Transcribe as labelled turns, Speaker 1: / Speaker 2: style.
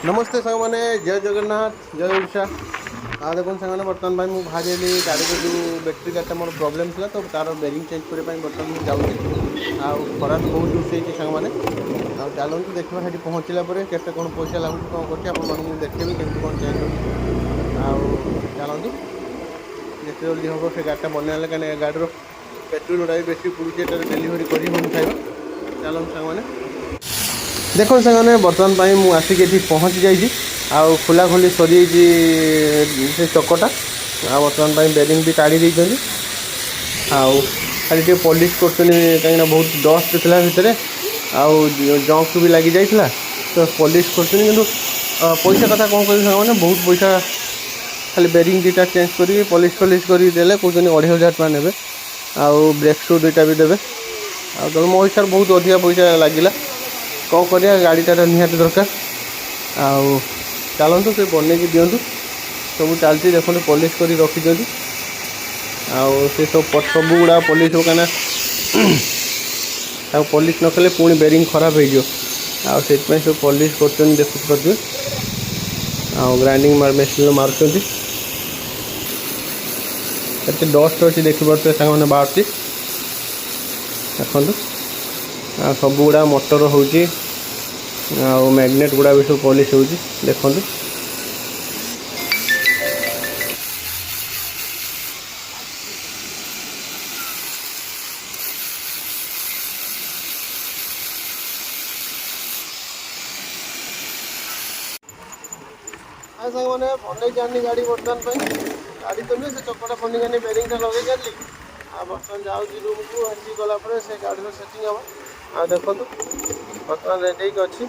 Speaker 1: नमस्ते सांग मैंने जय जगन्नाथ जय ओडिशा आ देखो सांग मैंने बर्तमान भाई मुझे बाहरी गाड़ी को जो बैटेरी गाड़ी मोर प्रोब्लेम था तो तार बेरिंग चेंज करने बर्तमान मुझे जाऊँगी खरा तो बहुत जोश होती सांग मैंने चलते देखा से पहुँचला के कौन पैसा लगुच कौन कर देखेबी केमती कौन चेंज हो चलतु जिते जल्दी हम से गाड़ीटा बनने कहीं गाड़ी पेट्रोल गुड़ा भी बेसी पड़ूचे डेलीवरी कर चलते सांग मैंने देखो सामने बर्तमान मुझे आसिक ये पहुँची जाइए खोला खोली सरी से चकटा बर्तमान बेरिंग भी काढ़ी देते खाली पॉलिश कर कहीं बहुत डस्ट था भितर जंक भी लगी जाइए तो पॉलिश कर पैसा कथा कौन कर मैंने बहुत पैसा खाली बेरिंग दुटा चेंज कर पॉलिश करदे कहते 2500 टका ने ब्रेक शू दुटा भी देवे तो मो हिसाब बहुत अधिका पैसा लगे कौन कर गाड़ीटार निहाती दरकार चलतु से बनई दिंतु सब चलती देखो पॉलिश कर रखी दिखती सब गुड़ा पॉलिश हो कहीं पॉलिश न कले पुणी बेरिंग खराब हो सब पॉलिश कर देखुए ग्राइंडिंग मेसीन मार्च डस्ट अच्छी देखिए सांग बाहर देखो सब गुड़ा मोटर हो मैग्नेट गुड़ा भी सब पॉलिश हो देखो सांग मैंने बन जानी गाड़ी बर्तमान गाड़ी तो नहीं से चकटा बनी जानी बेरिंग लगे जानी बर्तमान जाऊँगी रूम को हंसी गला से गाड़ी सेटिंग हम देखो बर्तमान रेडी अच्छी